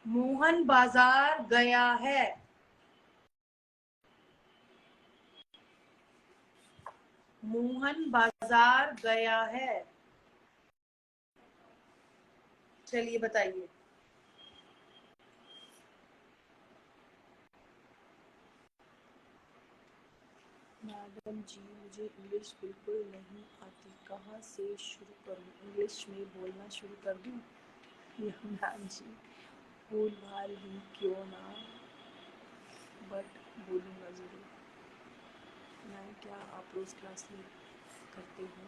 मोहन बाजार गया है। मोहन बाजार गया है, चलिए बताइए। मैडम जी मुझे इंग्लिश बिल्कुल नहीं आती, कहाँ से शुरू करूँ? इंग्लिश में बोलना शुरू कर दूँ? या मैम जी भूल भाल ही क्यों ना, बट बोलूँगा ज़रूर। मैं क्या आप रोज़ क्लास में करते हो?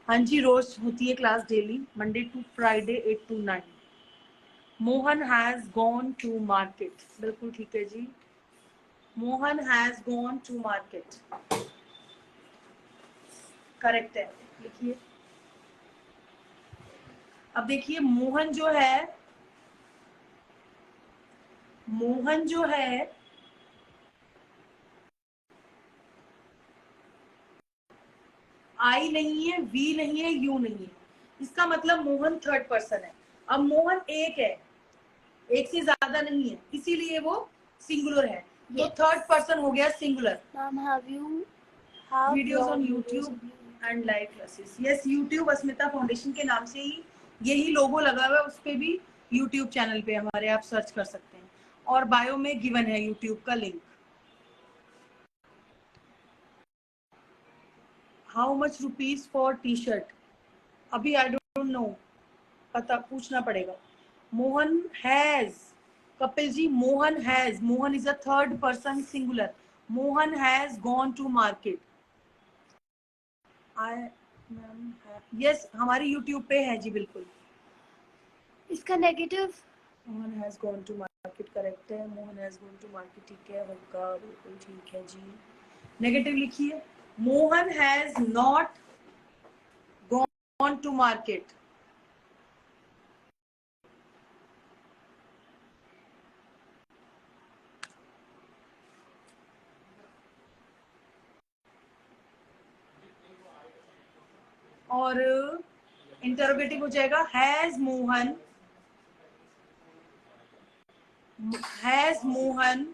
हाँ जी रोज़ होती है class, daily Monday to Friday 8 to 9। Mohan has gone to market, बिल्कुल ठीक है जी। Mohan has gone to market, correct है, लिखिए। अब देखिए मोहन जो है, मोहन जो है आई नहीं है, वी नहीं है, यू नहीं है, इसका मतलब मोहन थर्ड पर्सन है। अब मोहन एक है, एक से ज्यादा नहीं है, इसीलिए वो सिंगुलर है। तो थर्ड पर्सन हो गया singular. Ma'am have you videos on YouTube and live classes, yes YouTube Asmita foundation के नाम से ही यही लोगो लगा हुआ है, उस पे भी यूट्यूब चैनल पे हमारे आप सर्च कर सकते हैं, और बायो में गिवन है यूट्यूब का link. How much rupees for T shirt? अभी आई डोंट नो, पता पूछना पड़ेगा। Mohan has, Kapil ji Mohan has, Mohan is a third person singular. Mohan has gone to market. आई मैम यस हमारी यूट्यूब पे है जी, बिल्कुल। इसका negative Mohan has gone to market correct है। Mohan has gone to market ठीक है, होगा बिल्कुल ठीक है जी। नेगेटिव लिखिए। Mohan has not gone to market. और इंटरोगेटिव हो जाएगा has Mohan, has Mohan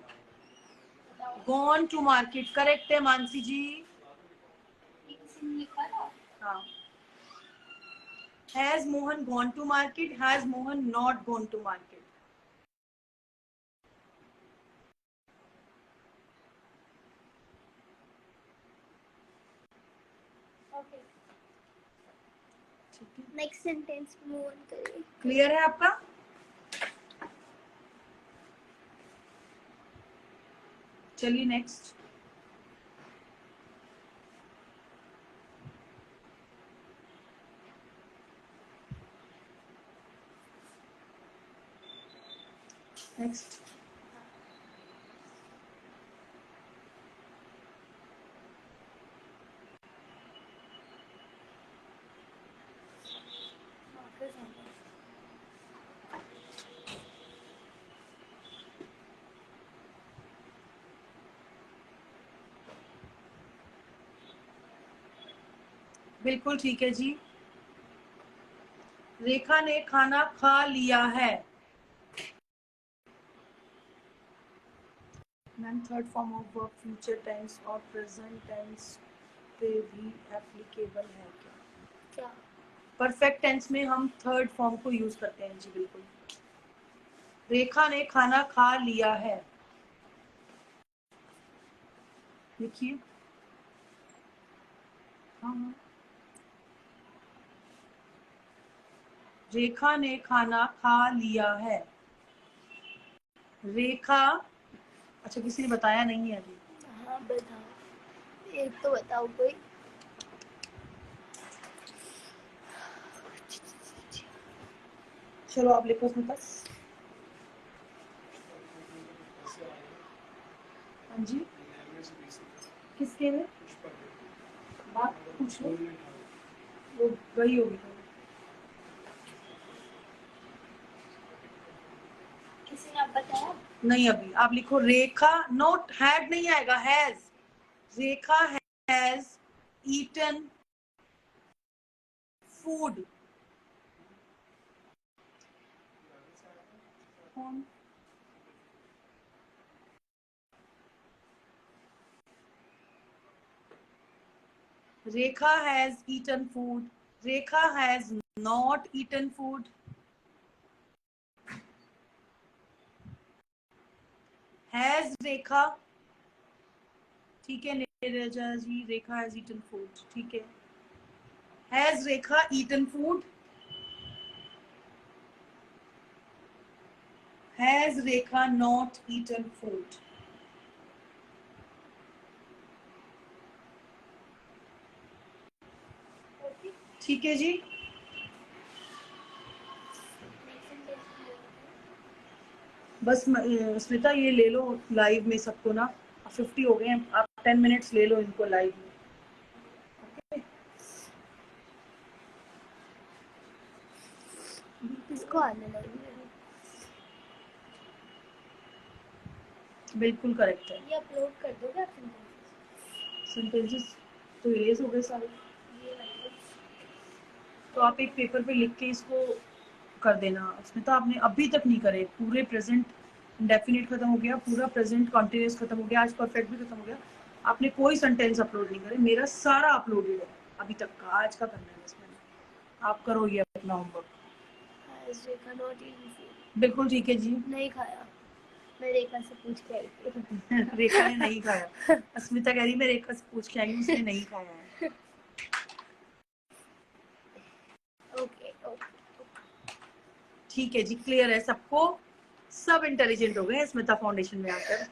gone to market, correct है मानसी जी। हाँ, has Mohan gone to market, has Mohan not gone to market. ठीक है, नेक्स्ट सेंटेंस मूव ऑन करिए। क्लियर है आपका? चलिए नेक्स्ट। नेक्स्ट बिल्कुल ठीक है जी। रेखा ने खाना खा लिया है। Ma'am third form of verb future tense और प्रेजेंट टेंस पे भी एप्लीकेबल है क्या? क्या? परफेक्ट टेंस में हम थर्ड फॉर्म को यूज करते हैं जी, बिल्कुल। रेखा ने खाना खा लिया है, देखिए। हाँ, रेखा ने खाना खा लिया है। रेखा, अच्छा किसी ने बताया नहीं है अभी। हाँ बताओ, एक तो बताओ कोई। चलो आप लिखो उसमें बस। हाँ जी, किसके में बात पूछ लो, वो गई होगी। किसी ने आप बताया? नहीं अभी, आप लिखो रेखा, नोट हैड नहीं आएगा, has. Rekha has eaten food. Rekha has eaten food. Rekha has not eaten food. Has Rekha, ठीक है Neerja ji, Rekha has eaten food, ठीक है। Has Rekha eaten food? Has Rekha not eaten food? ठीक है जी। बस स्मिता ये ले लो लाइव में सबको ना, 50 हो गए हैं, आप 10 मिनट्स ले लो इनको लाइव में। किसको आने लगी? बिल्कुल करेक्ट है। ये अपलोड कर दोगे आप? सेंटेंसेस तो इरेज हो गए सारे, तो आप एक पेपर पे लिख के इसको कर देना। स्मिता आपने अभी तक नहीं करे, पूरे प्रेजेंट इंडेफिनिट खत्म हो गया, पूरा प्रेजेंट कॉन्टिन्यूस खत्म हो गया, आज परफेक्ट भी खत्म हो गया, आपने कोई सेंटेंस अपलोड नहीं करे। मेरा सारा अपलोडेड है अभी तक का, आज का करना है बस मैंने। आप करो ये अपना homework. Rekha not eating food. बिल्कुल ठीक है जी। नहीं खाया, मैं रेखा से पूछ के आई थी। रेखा ने नहीं खाया। अस्मिता कह रही मैं रेखा से पूछ के आई हूँ, उसने नहीं खाया है। ओके ओके, ठीक है जी, क्लियर है सबको? सब इंटेलिजेंट हो गए स्मिता फाउंडेशन में आकर।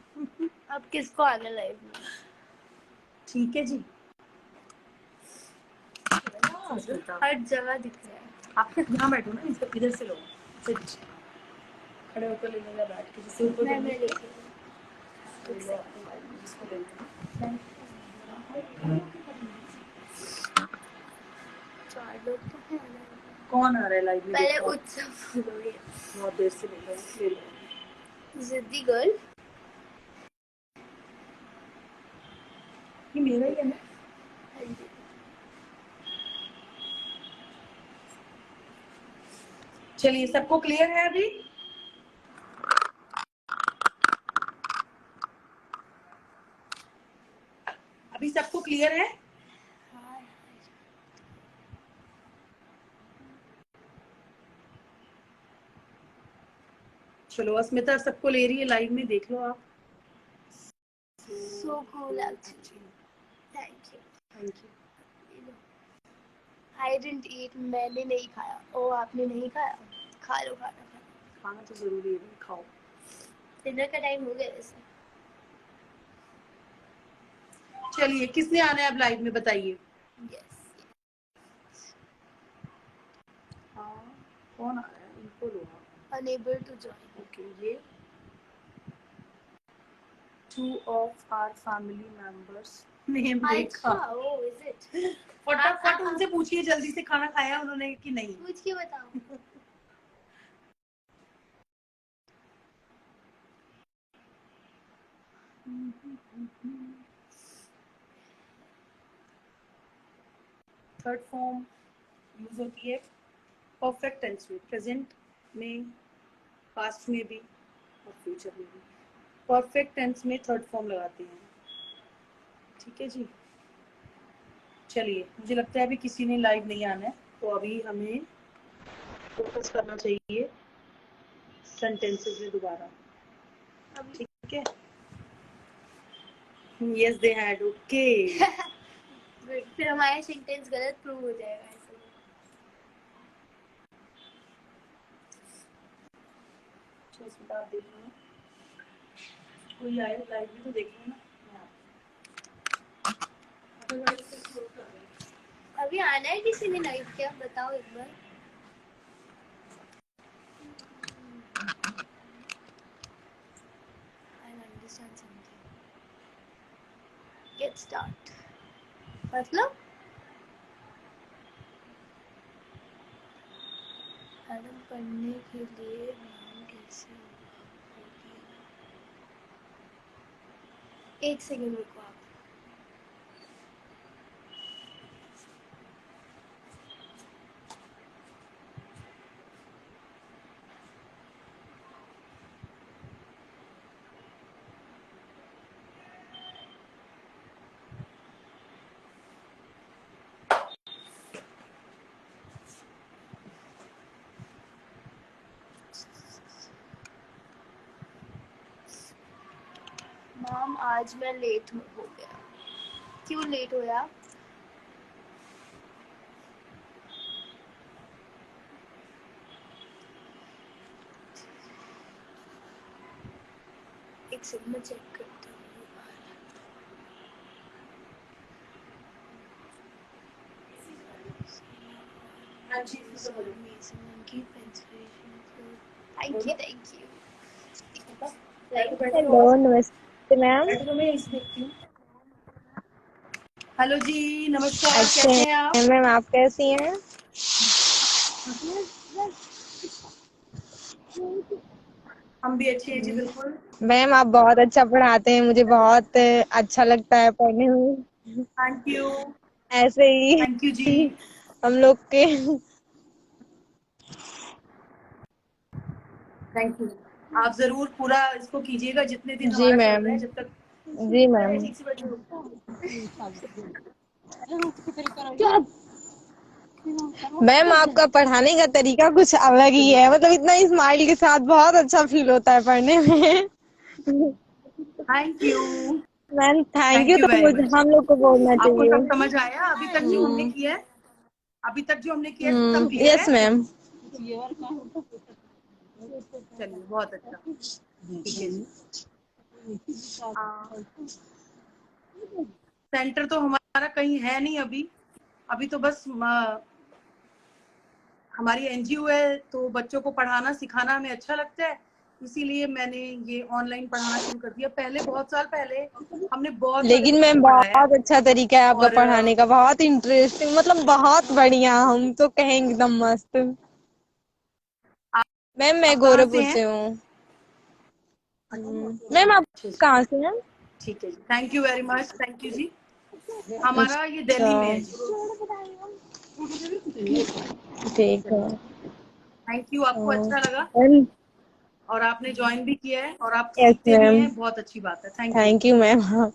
अब किसको आना लाइव में? ठीक है जी। स्मिता हर जगह दिख रहा है। आप यहाँ बैठो ना, इधर से लो, सिट। खड़े होकर ले लेगा बैठ के, जिससे ऊपर मैं करने लेके जिसको ले लेना। 4 लोग तो हैं। कौन आ रहा है लाइव में? पहले देखो उत्सव बोलोगे। बहुत देर से बोल रहा हूँ, ले लो। जिद्दी गर्ल। ये मेरा ही है ना? हाँ जी। चलिए सबको क्लियर है अभी? अभी सबको क्लियर है? हाँ। चलो अस्मिता सबको ले रही है लाइव में, देख लो आप। So cool actually. Thank you. Thank you. I didn't eat. मैंने नहीं खाया। ओ आपने नहीं खाया? खा लो खाना। खाना तो जरूरी है, खाओ। डिनर का टाइम हो गया वैसे। चलिए किसने आना है अब लाइव में बताइए। Yes. हाँ कौन आ रहा है, इनको लो आप। Unable to join. ओके, ये 2 of our family members name रेखा। अच्छा, oh is it? फटाफट उनसे पूछिए जल्दी से, खाना खाया उन्होंने कि नहीं। पूछ के बताओ। थर्ड फॉर्म यूज होती है परफेक्ट टेंस में, प्रेजेंट में, पास्ट में भी और फ्यूचर में भी। परफेक्ट टेंस में थर्ड फॉर्म लगाते हैं। ठीक है जी, चलिए मुझे लगता है अभी किसी ने लाइव नहीं आना है, तो अभी हमें फोकस करना चाहिए सेंटेंसेस में दोबारा। ठीक है, यस दे हैड, ओके। फिर हमारा सेंटेंस गलत प्रूव हो जाएगा ऐसे। आप देख लो, कोई आए लाइव भी तो देख लो ना। अभी आना है किसी ने लाइव क्या, बताओ एक बार। I'll understand something. Get start. मतलब मैडम पढ़ने के लिए नाम कैसे होगी? एक सेकंड रुको आप। मैम आज मैं लेट हो गया। क्यों लेट होया? एक सेकंड में चेक करता हूँ। Thank you. हेलो, नमस्ते मैम। बैठो, मैं इसे देखती हूँ। हेलो जी, नमस्कार, अच्छे कैसे हैं आप? हैं मैम, आप कैसी हैं? हम भी अच्छे हैं जी, बिल्कुल। मैम आप बहुत अच्छा पढ़ाते हैं, मुझे बहुत अच्छा लगता है पढ़ने में। थैंक यू, ऐसे ही थैंक यू जी। हम लोग के। Thank you. आप जरूर पूरा इसको कीजिएगा जितने दिन जी हमारा चल रहा मैम, है, जब तक। जी मैम। ठीक से बैठो। मैम आपका पढ़ाने का तरीका कुछ अलग ही है, मतलब इतना स्माइल के साथ बहुत अच्छा फील होता है पढ़ने में। Thank you, ma'am thank you, thank you तो वेरी मुझे मच। हम लोग को बोलना आपको चाहिए। सब समझ आया? अभी तक जो हमने किया है, अभी तक जो हमने किया है सब क्लियर यस है? मैम। चलिए, बहुत अच्छा, ठीक है जी। सेंटर तो हमारा कहीं है नहीं अभी। अभी तो बस हमारी एनजीओ है, तो बच्चों को पढ़ाना सिखाना हमें अच्छा लगता है, इसीलिए मैंने ये ऑनलाइन पढ़ाना शुरू कर दिया। पहले बहुत साल पहले हमने बहुत सारे लेकिन बच्चों मैम को पढ़ाया है। बहुत अच्छा तरीका है आपका और पढ़ाने का, बहुत इंटरेस्टिंग, मतलब बहुत बढ़िया, हम तो कहेंगे एकदम मस्त। मैम मैं आप कहाँ से गोरखपुर हैं? से हूँ। मैम आप अच्छा जी, कहाँ से हैं? ठीक है जी, thank you very much, thank you जी। हमारा ये दिल्ली में है जी। ठीक है। थैंक यू, आपको अच्छा लगा मैम और आपने ज्वाइन भी किया है और आप यस सीखते भी मैम, हैं, बहुत अच्छी बात है। Thank you. Thank you ma'am. हाँ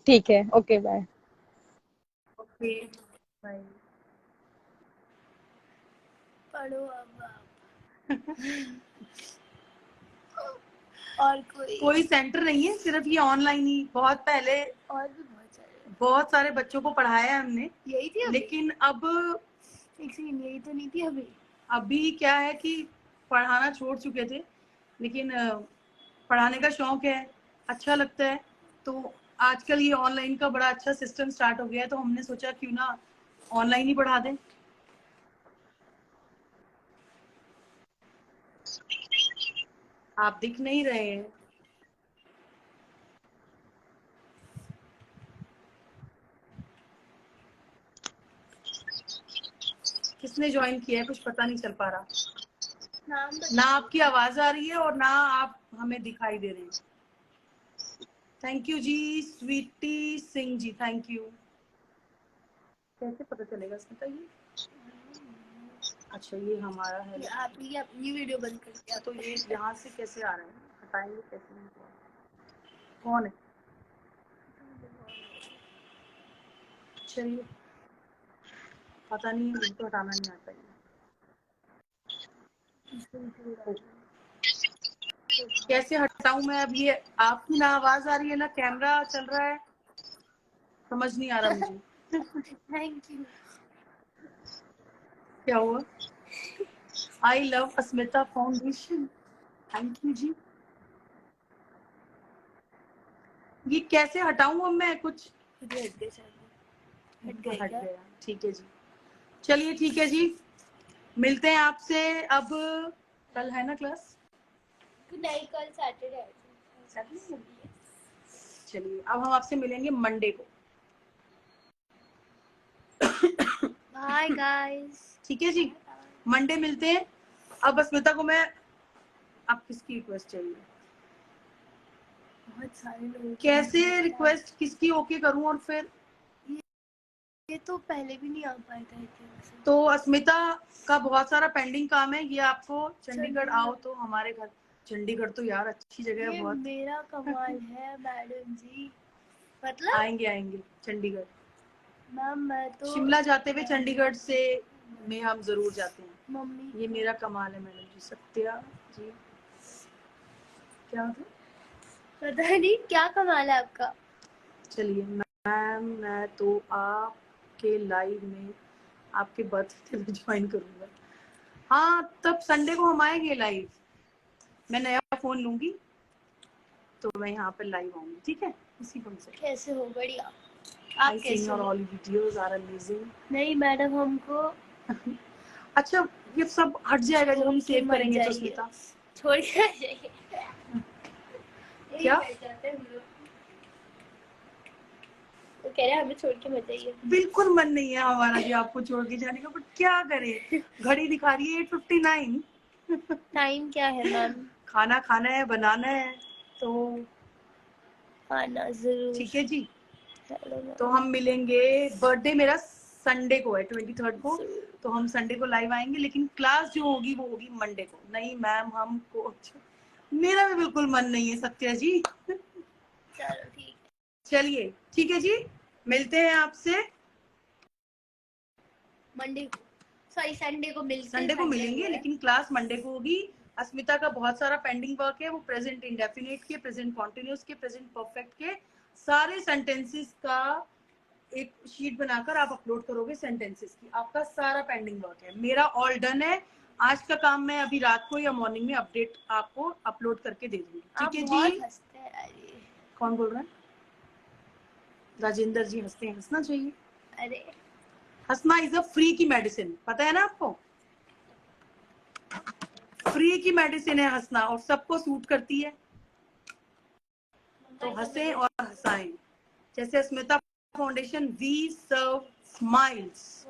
ठीक है, ओके बाय। Okay, bye. पढ़ो अब आप। और कोई सेंटर नहीं है, सिर्फ ये ऑनलाइन ही। बहुत पहले और भी बहुत सारे बच्चों को पढ़ाया है हमने, यही थी अभी? लेकिन अब एक सेकंड, यही तो नहीं थी अभी? अभी क्या है कि पढ़ाना छोड़ चुके थे, लेकिन पढ़ाने का शौक है, अच्छा लगता है, तो आजकल ये ऑनलाइन का बड़ा अच्छा सिस्टम स्टार्ट हो गया है, तो हमने सोचा क्यों ना ऑनलाइन ही पढ़ा दें। आप दिख नहीं रहे हैं। किसने ज्वाइन किया है कुछ पता नहीं चल पा रहा। ना आपकी आवाज आ रही है और ना आप हमें दिखाई दे रहे हैं। थैंक यू जी, स्वीटी सिंह जी, थैंक यू। कैसे पता चलेगा स्मिता ये? अच्छा ये हमारा है, आप ये अपनी वीडियो बंद कर दिया तो ये यहाँ से कैसे आ रहे हैं, हटाएंगे कैसे? कौन है? चलिए पता नहीं, मुझे तो हटाना नहीं आता ये। कैसे हटाऊं मैं अब ये? आपकी ना आवाज आ रही है ना कैमरा चल रहा है, समझ नहीं आ रहा मुझे। Thank you. क्या हुआ? I love Asmita foundation, thank you जी। ये कैसे हटाऊं अब मैं? कुछ हट गए हट गया, ठीक है जी। चलिए ठीक है जी, मिलते हैं आपसे अब। कल है ना क्लास? नहीं, कल सैटरडे है। चलिए अब हम आपसे मिलेंगे मंडे को। Bye guys. ठीक है जी, मंडे मिलते हैं। अब अस्मिता को मैं, अब किसकी रिक्वेस्ट चाहिए? बहुत सारे लोग कैसे रिक्वेस्ट किसकी ओके करूं? और फिर ये तो पहले भी नहीं आ पाए थे तो अस्मिता का बहुत सारा पेंडिंग काम है। ये आपको चंडीगढ़ आओ तो हमारे घर, चंडीगढ़ तो यार अच्छी जगह है बहुत। मेरा कमाल है मैडम जी, मतलब आएंगे चंडीगढ़। मैम मैं तो शिमला जाते हुए चंडीगढ़ से में हम जरूर जाते हैं। मम्मी ये मेरा कमाल है मैडम जी। सत्या जी क्या था? पता नहीं क्या कमाल है आपका। चलिए मैम, मैं तो आपके लाइव में आपके बर्थडे में ज्वाइन करूंगा। हाँ तब संडे को हम आएंगे लाइव। मैं नया फोन लूंगी तो मैं यहाँ पे लाइव आऊंगी, ठीक है? इसी फोन से। कैसे हो? बढ़िया। आई आप सीइंग कैसे योर हो? All videos are amazing. नहीं मैडम, हमको अच्छा ये सब हट जाएगा जब हम सेव मत करेंगे तो जाइए। स्मिता? छोड़ के आ जाइए। क्या? यही बैठ जाते हैं हम लोग। तो कह रहे हैं हमें छोड़ के मत जाइए। बिल्कुल मन नहीं है हमारा भी आपको छोड़ के जाने का, बट क्या करें, घड़ी दिखा रही है 8:59। टाइम क्या है मैम? खाना खाना है, बनाना है, तो खाना जरूर। ठीक है जी। चलो मैम। तो हम मिलेंगे, बर्थडे मेरा संडे को है 23 को, तो हम संडे को लाइव आएंगे, लेकिन क्लास जो होगी वो होगी मंडे को। नहीं मैम हमको, मेरा भी बिल्कुल मन नहीं है सत्या जी। चलो ठीक है। चलिए ठीक है जी, मिलते हैं आपसे मंडे को, सॉरी संडे को मिलते हैं। संडे को मिलेंगे, हुआ है। लेकिन क्लास मंडे को होगी। अस्मिता का बहुत सारा पेंडिंग वर्क है, वो प्रेजेंट इंडेफिनिट के, प्रेजेंट कॉन्टिन्यूस के, प्रेजेंट परफेक्ट के सारे सेंटेंसेस का एक शीट बनाकर आप अपलोड करोगे सेंटेंसेस की। आपका सारा पेंडिंग वर्क है, मेरा ऑल डन है। आज का काम मैं अभी रात को या मॉर्निंग में अपडेट आपको अपलोड करके दे दूंगी, ठीक है जी? हंसते हैं अरे। कौन बोल रहा है? राजेंद्र जी हंसते हैं, हंसना चाहिए। अरे हंसना इज अ फ्री की मेडिसिन, पता है ना आपको? फ्री की मेडिसिन है हंसना, और सबको सूट करती है। तो हंसें और हंसाएं, जैसे Smita foundation we serve smiles.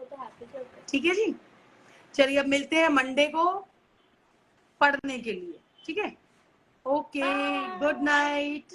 ठीक है जी, चलिए अब मिलते हैं मंडे को पढ़ने के लिए, ठीक है? Okay, good night.